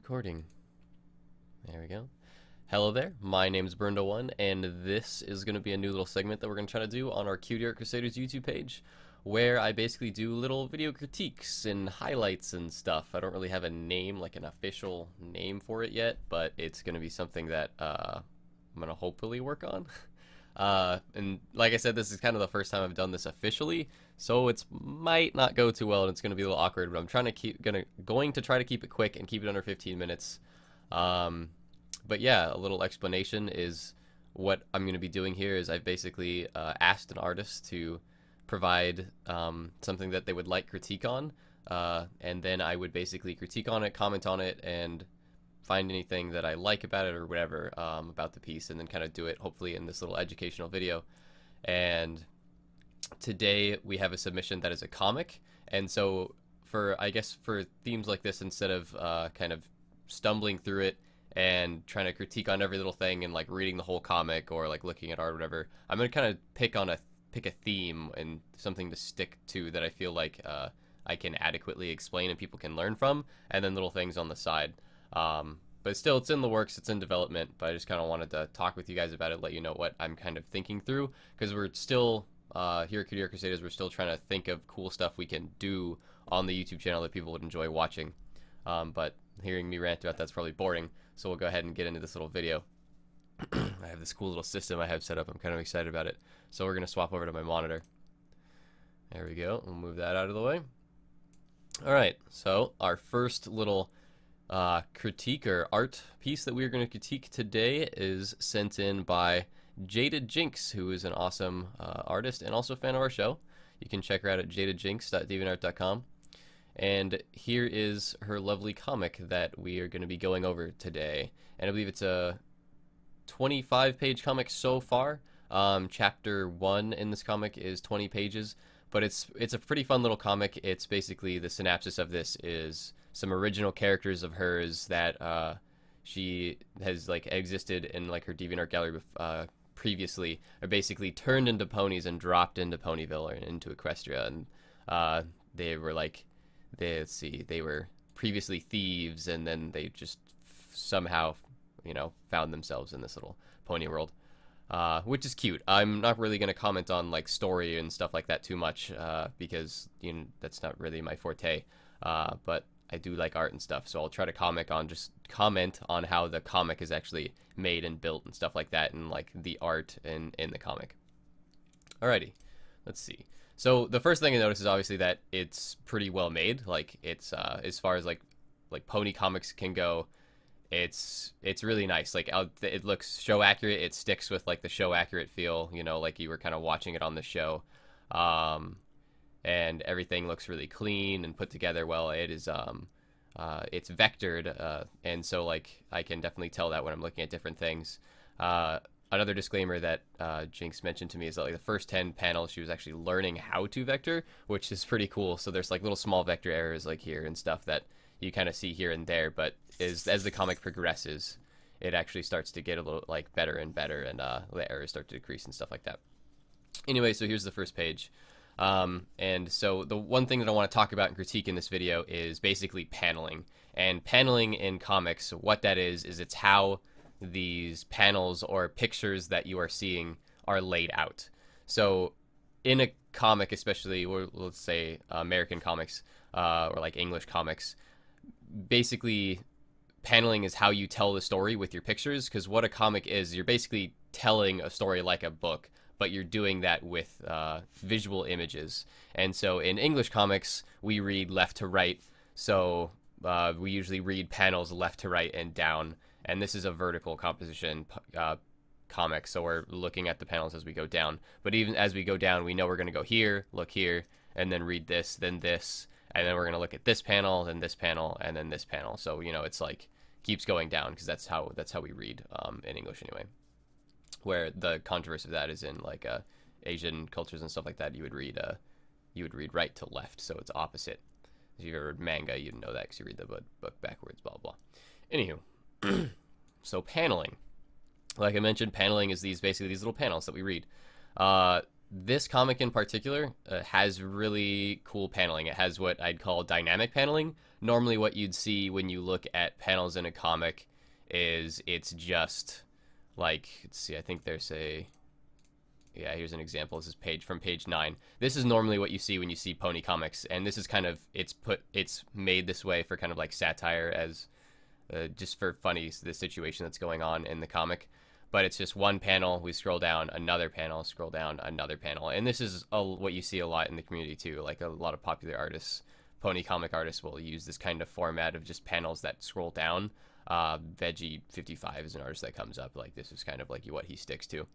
recording. There we go. Hello there, my name's Brendo1, and this is going to be a new little segment that we're going to try to do on our Cutie Crusaders YouTube page, where I basically do little video critiques and highlights and stuff. I don't really have a name, like an official name for it yet, but it's going to be something that I'm going to hopefully work on. And like I said, this is kind of the first time I've done this officially, so it might not go too well and it's going to be a little awkward, but I'm trying to going to try to keep it quick and keep it under 15 minutes. But yeah, a little explanation is what I'm going to be doing here is I've basically asked an artist to provide something that they would like critique on, and then I would basically critique on it, comment on it, and find anything that I like about it or whatever about the piece, and then kind of do it hopefully in this little educational video. And today we have a submission that is a comic, and so I guess for themes like this, instead of kind of stumbling through it and trying to critique on every little thing and like reading the whole comic or like looking at art or whatever, I'm gonna kind of pick a theme and something to stick to that I feel like I can adequately explain and people can learn from, and then little things on the side. But still, it's in the works, it's in development, but I just kind of wanted to talk with you guys about it, let you know what I'm kind of thinking through, because we're still, here at Cutie Crusaders, we're still trying to think of cool stuff we can do on the YouTube channel that people would enjoy watching. But hearing me rant about that's probably boring, so we'll go ahead and get into this little video. I have this cool little system I have set up, I'm kind of excited about it. So we're going to swap over to my monitor. There we go, we'll move that out of the way. Alright, so our first little critique or art piece that we're going to critique today is sent in by JadedJynx, who is an awesome artist and also a fan of our show. You can check her out at jadedjynx.deviantart.com. And here is her lovely comic that we are going to be going over today. And I believe it's a 25-page comic so far. Chapter 1 in this comic is 20 pages, but it's a pretty fun little comic. It's basically, the synopsis of this is some original characters of hers that she has like existed in like her DeviantArt gallery previously are basically turned into ponies and dropped into Ponyville or into Equestria, and they were like, they were previously thieves, and then they just somehow, you know, found themselves in this little pony world, which is cute. I'm not really going to comment on like story and stuff like that too much, because, you know, that's not really my forte, but I do like art and stuff, so I'll try to comment on how the comic is actually made and built and stuff like that, and like the art in the comic. Alrighty, let's see. So the first thing I notice is obviously that it's pretty well made. Like, it's as far as like pony comics can go, it's really nice. Like, it looks show accurate. It sticks with like the show accurate feel, you know, like you were kind of watching it on the show. And everything looks really clean and put together well. It is it's vectored, and so like I can definitely tell that when I'm looking at different things. Another disclaimer that Jinx mentioned to me is that like the first 10 panels she was actually learning how to vector, which is pretty cool. So there's like little small vector errors like here and stuff that you kind of see here and there, but as the comic progresses, it actually starts to get a little like better and better, and the errors start to decrease and stuff like that. Anyway, so here's the first page. And so the one thing that I want to talk about and critique in this video is basically paneling. And paneling in comics, what that is it's how these panels or pictures that you are seeing are laid out. So in a comic, especially, or let's say American comics, or like English comics, basically paneling is how you tell the story with your pictures, because what a comic is, you're basically telling a story like a book, but you're doing that with visual images. And so in English comics, we read left to right, so we usually read panels left to right and down, and this is a vertical composition comic, so we're looking at the panels as we go down. But even as we go down, we know we're going to go here, look here, and then read this, then this, and then we're going to look at this panel, then this panel, and then this panel. So, you know, it's like keeps going down, because that's how we read in English anyway. Where the controversy of that is in like Asian cultures and stuff like that, you would read right to left, so it's opposite. If you've ever read manga, you'd know that because you read the book backwards, blah blah. Anywho, so paneling, like I mentioned, paneling is basically these little panels that we read. this comic in particular has really cool paneling. It has what I'd call dynamic paneling. Normally what you'd see when you look at panels in a comic is it's just like, let's see, I think there's a, yeah, here's an example. This is page 9. This is normally what you see when you see pony comics, and this is kind of, it's made this way for kind of like satire, as just for funny, the situation that's going on in the comic. But it's just one panel, we scroll down, another panel, scroll down, another panel. And this is what you see a lot in the community too. Like a lot of popular artists, pony comic artists, will use this kind of format of just panels that scroll down. Veggie55 is an artist that comes up. Like this is kind of like what he sticks to.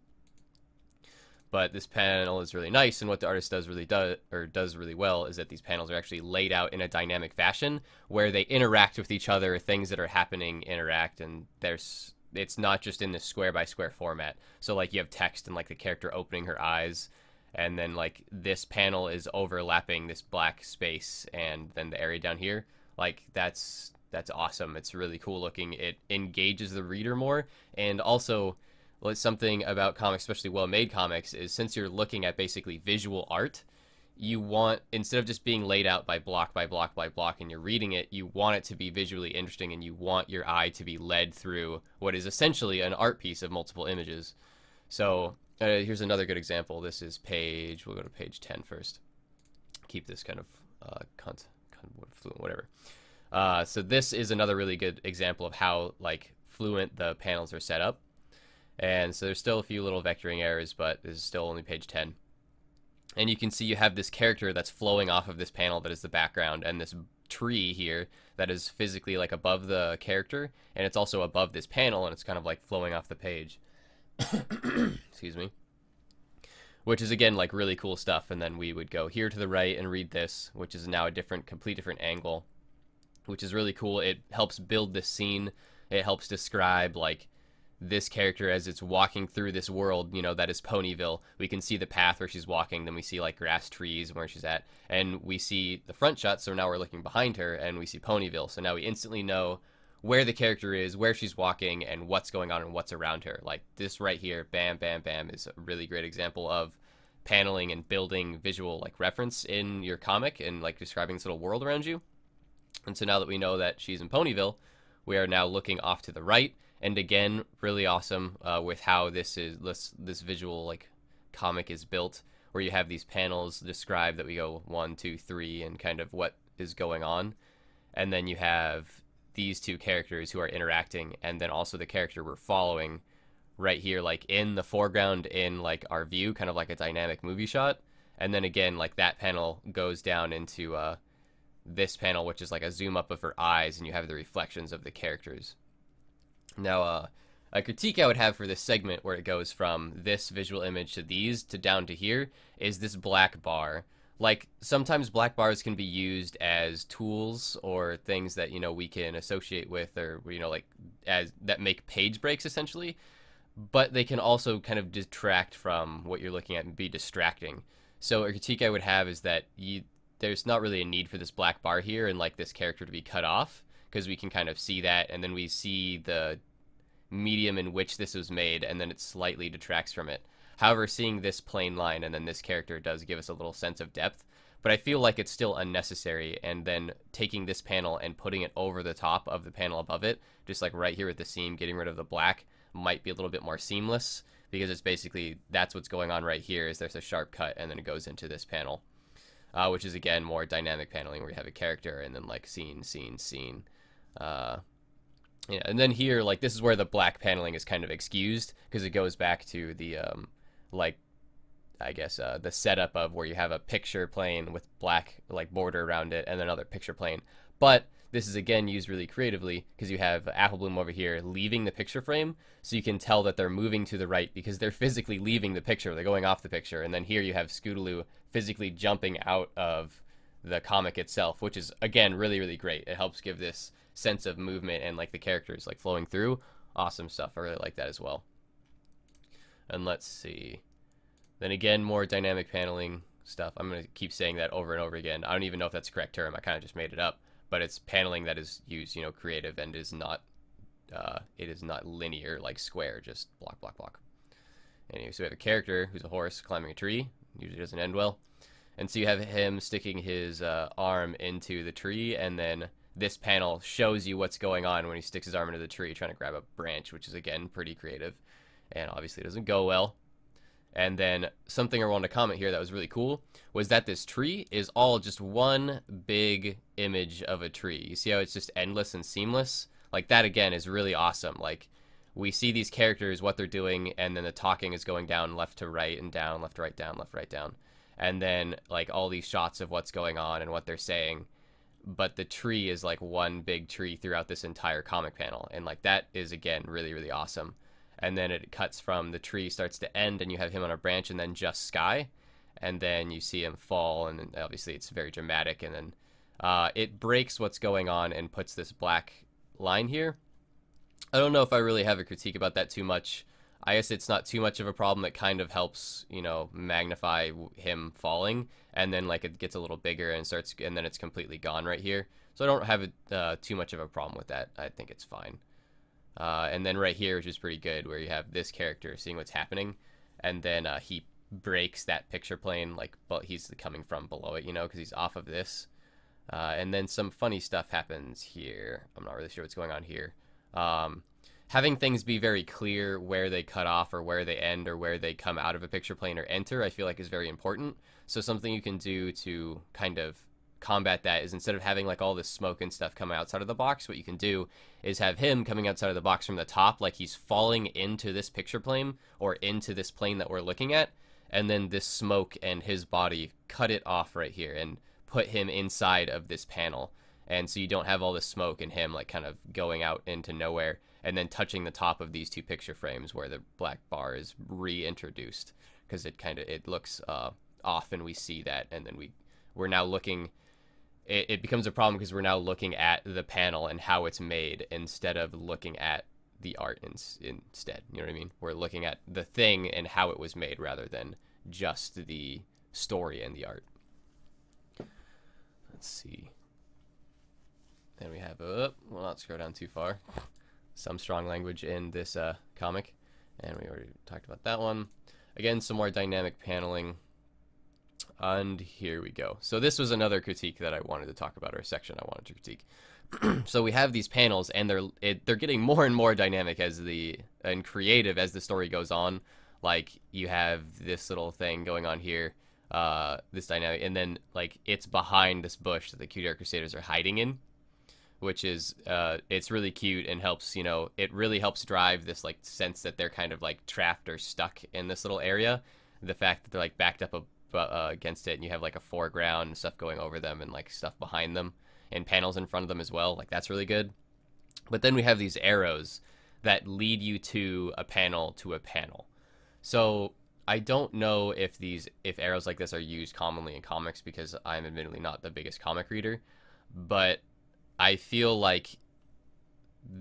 But this panel is really nice, and what the artist does really well is that these panels are actually laid out in a dynamic fashion where they interact with each other, things that are happening interact, and it's not just in this square by square format. So like you have text and like the character opening her eyes, and then like this panel is overlapping this black space, and then the area down here, like that's awesome. It's really cool looking. It engages the reader more, and also something about comics, especially well-made comics, is since you're looking at basically visual art, you want, instead of just being laid out by block by block by block and you're reading it, you want it to be visually interesting, and you want your eye to be led through what is essentially an art piece of multiple images. So here's another good example. This is we'll go to page 10 first. Keep this kind of fluent, whatever. So this is another really good example of how like fluent the panels are set up. And so there's still a few little vectoring errors, but this is still only page 10. And you can see you have this character that's flowing off of this panel that is the background, and this tree here that is physically like above the character, and it's also above this panel, and it's kind of like flowing off the page. Excuse me. Which is again like really cool stuff. And then we would go here to the right and read this, which is now a complete different angle, which is really cool. It helps build this scene. It helps describe like this character as it's walking through this world, you know, that is Ponyville. We can see the path where she's walking, then we see like grass, trees, where she's at, and we see the front shot, so now we're looking behind her and we see Ponyville. So now we instantly know where the character is, where she's walking, and what's going on and what's around her. Like this right here, bam, bam, bam, is a really great example of paneling and building visual like reference in your comic and like describing this little world around you. And so now that we know that she's in Ponyville, we are now looking off to the right. And again, really awesome with how this visual like comic is built, where you have these panels describe that we go 1, 2, 3, and kind of what is going on, and then you have these two characters who are interacting, and then also the character we're following right here, like in the foreground in like our view, kind of like a dynamic movie shot, and then again like that panel goes down into this panel, which is like a zoom up of her eyes, and you have the reflections of the characters. Now, a critique I would have for this segment, where it goes from this visual image to these to down to here, is this black bar. Like, sometimes black bars can be used as tools or things that, you know, we can associate with, or, you know, like, as that make page breaks, essentially. But they can also kind of detract from what you're looking at and be distracting. So a critique I would have is that there's not really a need for this black bar here and, like, this character to be cut off, because we can kind of see that, and then we see the medium in which this was made, and then it slightly detracts from it. However, seeing this plain line and then this character does give us a little sense of depth, but I feel like it's still unnecessary, and then taking this panel and putting it over the top of the panel above it, just like right here with the seam, getting rid of the black, might be a little bit more seamless, because it's basically, that's what's going on right here, is there's a sharp cut, and then it goes into this panel, which is, again, more dynamic paneling, where you have a character, and then, like, scene, scene, scene. Yeah, and then here, like, this is where the black paneling is kind of excused, because it goes back to the, like, I guess, the setup of where you have a picture plane with black, like, border around it, and another picture plane. But this is, again, used really creatively, because you have Apple Bloom over here leaving the picture frame, so you can tell that they're moving to the right, because they're physically leaving the picture, they're going off the picture, and then here you have Scootaloo physically jumping out of the comic itself, which is, again, really, really great. It helps give this sense of movement and like the characters like flowing through. Awesome stuff. I really like that as well. And let's see, then again, more dynamic paneling stuff. I'm gonna keep saying that over and over again. I don't even know if that's the correct term. I kind of just made it up, but it's paneling that is used, you know, creative, and is not it is not linear like square, just block, block, block. Anyway, so we have a character who's a horse climbing a tree. usually doesn't end well. And so you have him sticking his arm into the tree, and then this panel shows you what's going on when he sticks his arm into the tree trying to grab a branch, which is, again, pretty creative. And obviously it doesn't go well. And then something I wanted to comment here that was really cool was that this tree is all just one big image of a tree. You see how it's just endless and seamless? Like, that, again, is really awesome. Like, we see these characters, what they're doing, and then the talking is going down left to right and down, left to right, down, left, right, down. And then, like, all these shots of what's going on and what they're saying. But the tree is, like, one big tree throughout this entire comic panel. And, like, that is, again, really, really awesome. And then it cuts from the tree starts to end, and you have him on a branch, and then just sky. And then you see him fall, and then obviously it's very dramatic. And then it breaks what's going on and puts this black line here. I don't know if I really have a critique about that too much. I guess it's not too much of a problem. It kind of helps, you know, magnify him falling, and then like it gets a little bigger and starts, and then it's completely gone right here. So I don't have too much of a problem with that. I think it's fine. And then right here, which is pretty good, where you have this character seeing what's happening, and then he breaks that picture plane, like, but he's coming from below it, you know, because he's off of this. And then some funny stuff happens here. I'm not really sure what's going on here. Having things be very clear where they cut off or where they end or where they come out of a picture plane or enter, I feel like is very important. So something you can do to kind of combat that is, instead of having like all this smoke and stuff come outside of the box, what you can do is have him coming outside of the box from the top, like he's falling into this picture plane or into this plane that we're looking at, and then this smoke and his body cut it off right here and put him inside of this panel. And so you don't have all this smoke and him like kind of going out into nowhere and then touching the top of these two picture frames where the black bar is reintroduced, because it looks off, and we see that, and then we're now looking. It becomes a problem because we're now looking at the panel and how it's made instead of looking at the art instead. You know what I mean? We're looking at the thing and how it was made rather than just the story and the art. Let's see. Then we have, we'll not scroll down too far. Some strong language in this comic. And we already talked about that one. Again, some more dynamic paneling. And here we go. So this was another critique that I wanted to talk about, or a section I wanted to critique. So we have these panels, and they're getting more and more dynamic and creative as the story goes on. Like, you have this little thing going on here, this dynamic, and then like it's behind this bush that the Cutie Crusaders are hiding in, which is it's really cute and helps, you know, it really helps drive this like sense that they're kind of like trapped or stuck in this little area. The fact that they're like backed up against it, and you have like a foreground and stuff going over them and like stuff behind them and panels in front of them as well, like that's really good. But then we have these arrows that lead you to a panel. So I don't know if arrows like this are used commonly in comics, because I'm admittedly not the biggest comic reader, but I feel like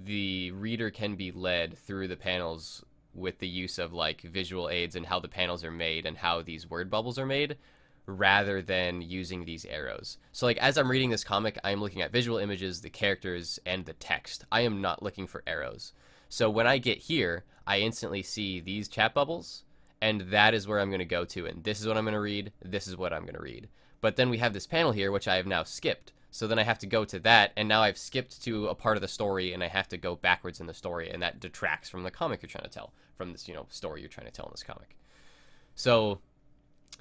the reader can be led through the panels with the use of like visual aids and how the panels are made and how these word bubbles are made, rather than using these arrows. So like as I'm reading this comic, I'm looking at visual images, the characters, and the text. I am not looking for arrows. So when I get here, I instantly see these chat bubbles, and that is where I'm going to go to, and this is what I'm going to read, this is what I'm going to read. But then we have this panel here, which I have now skipped. So then I have to go to that, and now I've skipped to a part of the story, and I have to go backwards in the story, and that detracts from the comic you're trying to tell, from this, you know, story you're trying to tell in this comic. So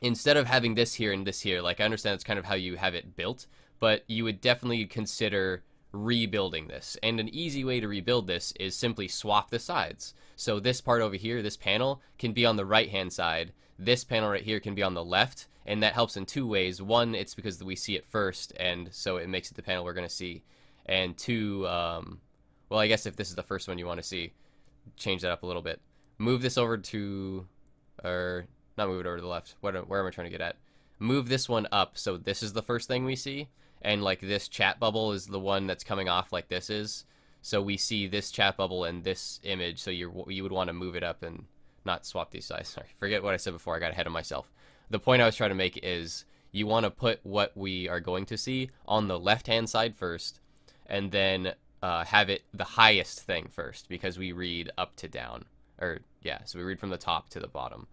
instead of having this here and this here, like I understand it's kind of how you have it built, but you would definitely consider rebuilding this. And an easy way to rebuild this is simply swap the sides. So this part over here, this panel, can be on the right-hand side. This panel right here can be on the left, and that helps in two ways. One, it's because we see it first, and so it makes it the panel we're going to see. And two, well, I guess if this is the first one you want to see, change that up a little bit. Move this over to, or not move it over to the left. Where am I trying to get at? Move this one up so this is the first thing we see, and like this chat bubble is the one that's coming off like this is. So we see this chat bubble and this image, so you would want to move it up and not swap these sides. Sorry, forget what I said before, I got ahead of myself. The point I was trying to make is you want to put what we are going to see on the left-hand side first, and then have it the highest thing first, because we read up to down. Or, yeah, so we read from the top to the bottom.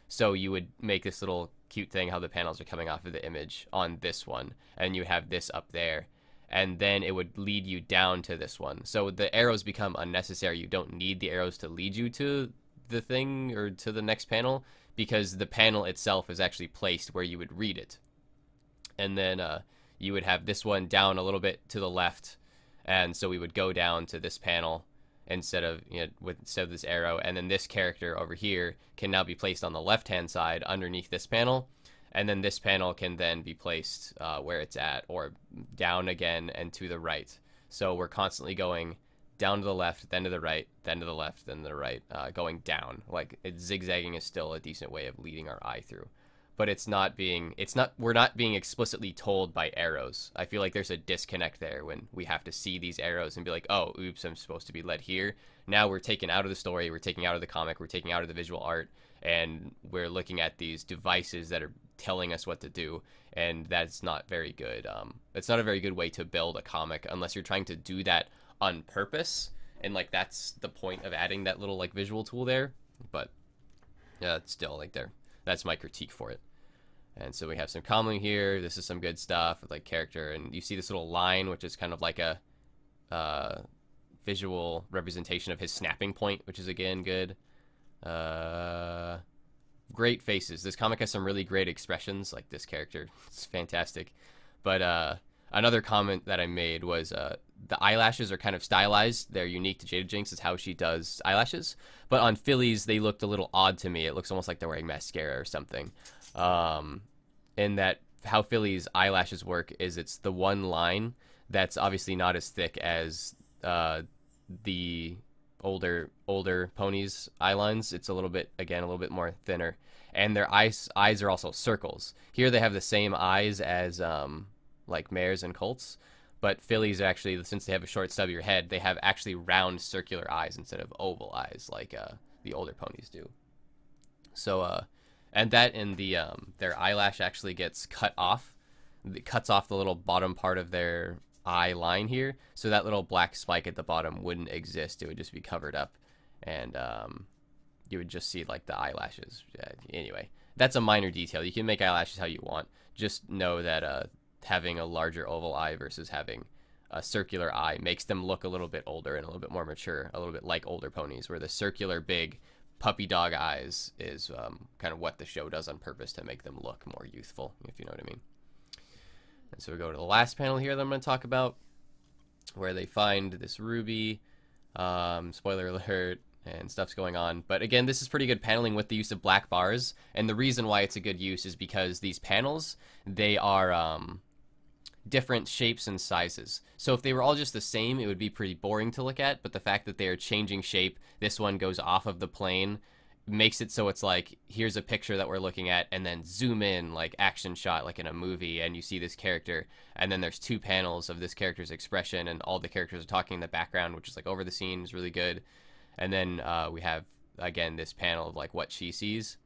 So you would make this little cute thing how the panels are coming off of the image on this one, and you have this up there, and then it would lead you down to this one. So the arrows become unnecessary. You don't need the arrows to lead you to the thing or to the next panel, because the panel itself is actually placed where you would read it. And then you would have this one down a little bit to the left, and so we would go down to this panel instead of this arrow, and then this character over here can now be placed on the left hand side underneath this panel, and then this panel can then be placed where it's at, or down again and to the right. So we're constantly going down to the left, then to the right, then to the left, then to the right, going down. Like, zigzagging is still a decent way of leading our eye through, but we're not being explicitly told by arrows. I feel like there's a disconnect there when we have to see these arrows and be like, oh, oops, I'm supposed to be led here. Now we're taken out of the story, we're taking out of the comic, we're taking out of the visual art, and we're looking at these devices that are telling us what to do, and that's not very good. It's not a very good way to build a comic unless you're trying to do that on purpose, and like that's the point of adding that little like visual tool there. But yeah, it's still like that's my critique for it. And so we have some commonly here. This is some good stuff with like character, and you see this little line, which is kind of like a visual representation of his snapping point, which is again good. Great faces. This comic has some really great expressions. Like this character, it's fantastic. But another comment that I made was the eyelashes are kind of stylized. They're unique to JadedJynx, is how she does eyelashes. But on Philly's, they looked a little odd to me. It looks almost like they're wearing mascara or something. In that how Philly's eyelashes work is it's the one line that's obviously not as thick as the older ponies' eye lines. It's a little bit more thinner, and their eyes are also circles. Here they have the same eyes as like mares and colts, but Phillies actually, since they have a short stubbier head, they have actually round circular eyes instead of oval eyes like the older ponies do. So and that in the their eyelash actually gets cut off. It cuts off the little bottom part of their eye line here, so that little black spike at the bottom wouldn't exist. It would just be covered up, and you would just see like the eyelashes. Anyway, that's a minor detail. You can make eyelashes how you want. Just know that having a larger oval eye versus having a circular eye makes them look a little bit older and a little bit more mature, a little bit like older ponies, where the circular big puppy dog eyes is kind of what the show does on purpose to make them look more youthful, if you know what I mean. And so we go to the last panel here that I'm going to talk about, where they find this ruby. Spoiler alert, and stuff's going on. But again, this is pretty good paneling with the use of black bars. And the reason why it's a good use is because these panels, they are different shapes and sizes. So if they were all just the same, it would be pretty boring to look at. But the fact that they are changing shape, this one goes off of the plane, makes it so it's like, here's a picture that we're looking at, and then zoom in, like action shot, like in a movie, and you see this character, and then there's two panels of this character's expression, and all the characters are talking in the background, which is like over the scene, is really good. And then we have, again, this panel of like what she sees,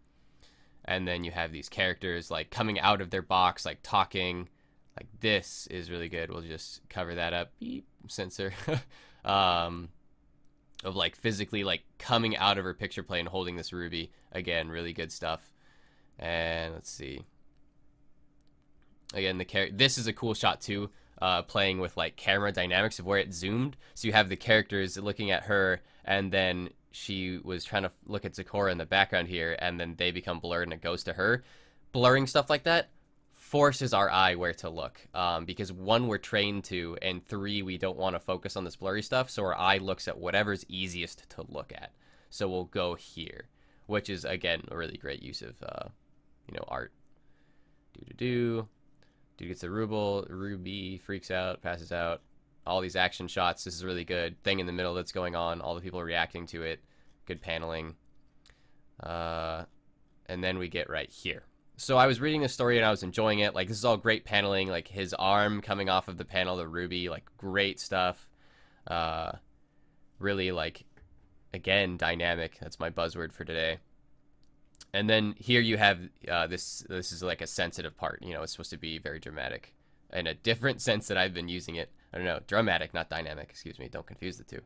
and then you have these characters like coming out of their box, like talking. Like this is really good. We'll just cover that up. Beep, censor. Of like physically like coming out of her picture plane holding this ruby. Again, really good stuff. And let's see. Again, this is a cool shot too, playing with like camera dynamics of where it zoomed. So you have the characters looking at her, and then she was trying to look at Zecora in the background here, and then they become blurred and it goes to her. Blurring stuff like that forces our eye where to look, because 1, we're trained to, and 3, we don't want to focus on this blurry stuff, so our eye looks at whatever's easiest to look at. So we'll go here, which is again a really great use of art. Dude gets a ruby, freaks out, passes out. All these action shots. This is really good. Thing in the middle that's going on. All the people reacting to it. Good paneling. And then we get right here. So I was reading this story and I was enjoying it. Like, this is all great paneling. Like, his arm coming off of the panel, the ruby. Like, great stuff. Really, like, again, dynamic. That's my buzzword for today. And then here you have this is like a sensitive part. You know, it's supposed to be very dramatic in a different sense that I've been using it. I don't know, dramatic, not dynamic. Excuse me. Don't confuse the two.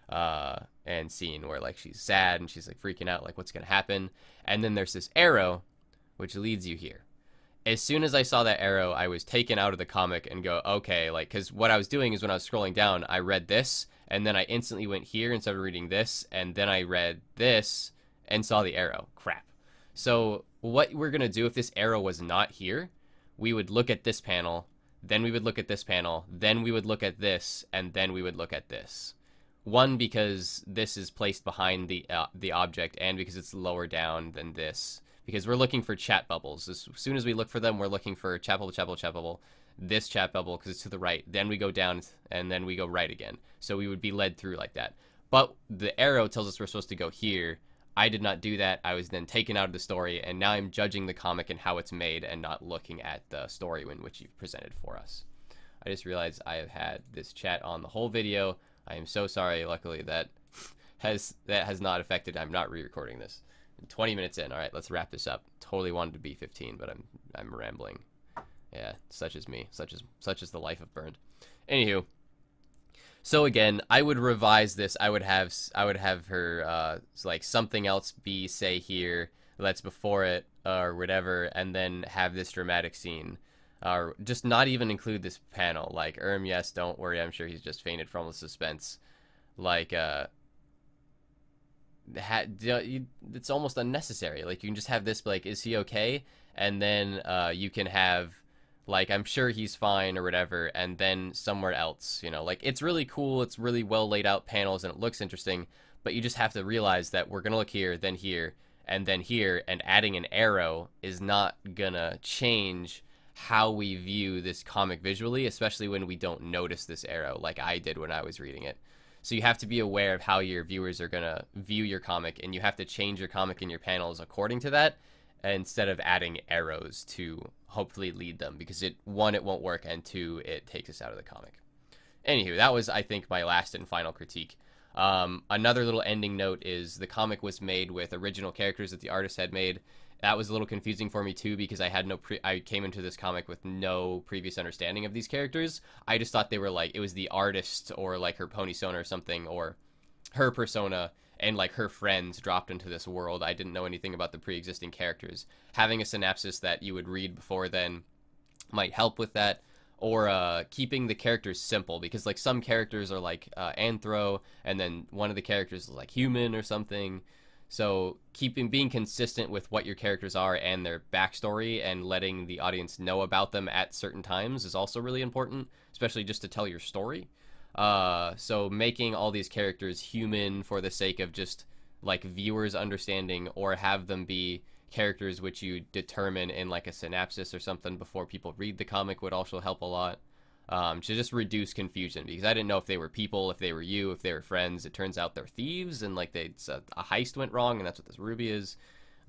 And scene where like she's sad and she's like freaking out, like what's gonna happen. And then there's this arrow, which leads you here. as soon as I saw that arrow, I was taken out of the comic and go, okay, like, because what I was doing is when I was scrolling down, I read this, and then I instantly went here and started reading this, and then I read this and saw the arrow. Crap. So what we're going to do if this arrow was not here, we would look at this panel, then we would look at this panel, then we would look at this, and then we would look at this. One, because this is placed behind the object, and because it's lower down than this. Because we're looking for chat bubbles. As soon as we look for them, we're looking for chat bubble, chat bubble, chat bubble. This chat bubble, because it's to the right. Then we go down, and then we go right again. So we would be led through like that. But the arrow tells us we're supposed to go here. I did not do that. I was then taken out of the story, and now I'm judging the comic and how it's made and not looking at the story in which you've presented for us. I just realized I have had this chat on the whole video. I am so sorry. Luckily, that has not affected. I'm not re-recording this. 20 minutes in. All right, let's wrap this up. Totally wanted to be 15, but I'm rambling. Yeah, such is me. Such is the life of Burned. Anywho, so again, I would revise this. I would have her like something else be say here that's before it or whatever, and then have this dramatic scene. Or just not even include this panel. Like, yes, don't worry. I'm sure he's just fainted from the suspense. Like, it's almost unnecessary. Like, you can just have this, like, is he okay? And then you can have, like, I'm sure he's fine or whatever, and then somewhere else, you know. Like, it's really cool. It's really well laid out panels, and it looks interesting. But you just have to realize that we're going to look here, then here, and then here, and adding an arrow is not going to change how we view this comic visually, especially when we don't notice this arrow like I did when I was reading it. So you have to be aware of how your viewers are going to view your comic, and you have to change your comic and your panels according to that instead of adding arrows to hopefully lead them, because one, it won't work, and two, it takes us out of the comic. Anywho, that was, I think, my last and final critique. Another little ending note is the comic was made with original characters that the artist had made. That was a little confusing for me too, because I had I came into this comic with no previous understanding of these characters. I just thought they were like, it was the artist or like her pony persona or something, or her persona and like her friends dropped into this world. I didn't know anything about the pre-existing characters. Having a synopsis that you would read before then might help with that, or keeping the characters simple, because like some characters are like anthro, and then one of the characters is like human or something. So being consistent with what your characters are and their backstory, and letting the audience know about them at certain times is also really important, especially just to tell your story. So making all these characters human for the sake of just like viewers understanding, or have them be characters which you determine in like a synopsis or something before people read the comic would also help a lot. To just reduce confusion, because I didn't know if they were people, if they were you, if they were friends. It turns out they're thieves, and like a heist went wrong, and that's what this ruby is.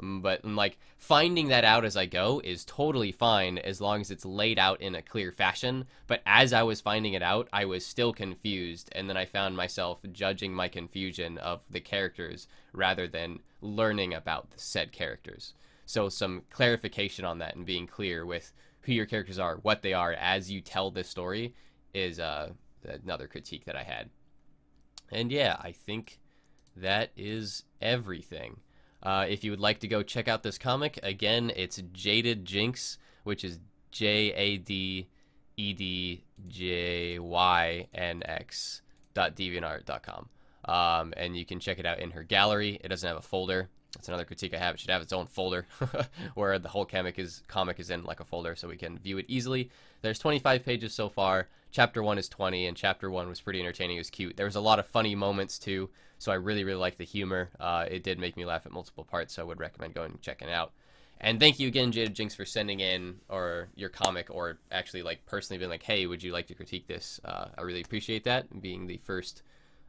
But like finding that out as I go is totally fine, as long as it's laid out in a clear fashion. But as I was finding it out, I was still confused, and then I found myself judging my confusion of the characters rather than learning about the said characters. So some clarification on that and being clear with who your characters are, what they are, as you tell this story is another critique that I had. And yeah, I think that is everything. If you would like to go check out this comic, again, it's JadedJynx, which is JadedJynx.deviantart.com. And you can check it out in her gallery. It doesn't have a folder. That's another critique I have. It should have its own folder where the whole comic is in like a folder, so we can view it easily. There's 25 pages so far. Chapter 1 is 20, and Chapter 1 was pretty entertaining. It was cute. There was a lot of funny moments too, so I really, really liked the humor. It did make me laugh at multiple parts, so I would recommend going and checking it out. And thank you again, JadedJynx, for sending in your comic, or actually like personally being like, hey, would you like to critique this? I really appreciate that, being the first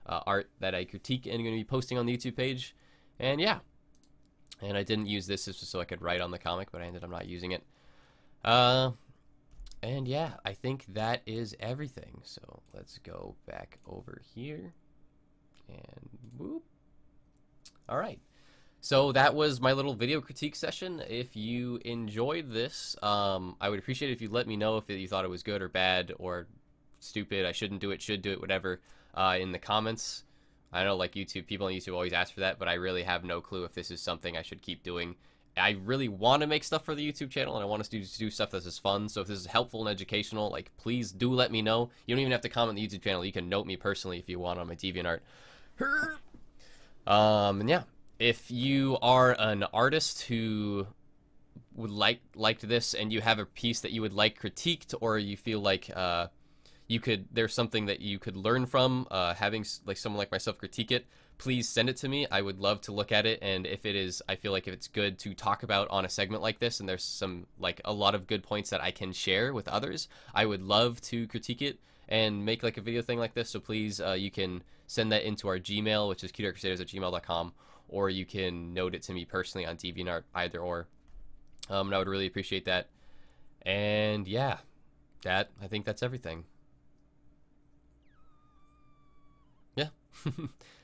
art that I critique and going to be posting on the YouTube page. And yeah. And I didn't use this just so I could write on the comic, but I ended up not using it. And yeah, I think that is everything. So let's go back over here. And whoop. All right. So that was my little video critique session. If you enjoyed this, I would appreciate it if you let me know if you thought it was good or bad or stupid, I shouldn't do it, should do it, whatever, in the comments. I know, like, people on YouTube always ask for that, but I really have no clue if this is something I should keep doing. I really want to make stuff for the YouTube channel, and I want us to do stuff that's just fun. So if this is helpful and educational, like, please do let me know. You don't even have to comment on the YouTube channel. You can note me personally if you want on my DeviantArt. And yeah, if you are an artist who would liked this and you have a piece that you would like critiqued, or you feel like there's something that you could learn from having like someone like myself critique it, please send it to me. I would love to look at it, and if it is, I feel like if it's good to talk about on a segment like this, and there's some like a lot of good points that I can share with others, I would love to critique it and make like a video thing like this. So please, you can send that into our Gmail, which is cutieartcrusaders@gmail.com, or you can note it to me personally on DeviantArt, either or. And I would really appreciate that. And yeah, I think that's everything. Yeah.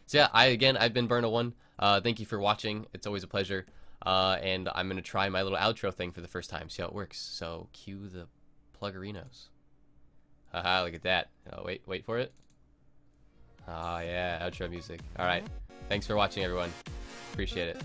So yeah, I've been Burna1. Thank you for watching. It's always a pleasure. And I'm gonna try my little outro thing for the first time, see how it works. So cue the plugarinos. Haha, look at that. Oh, wait for it. Oh yeah, outro music. All right. Thanks for watching, everyone. Appreciate it.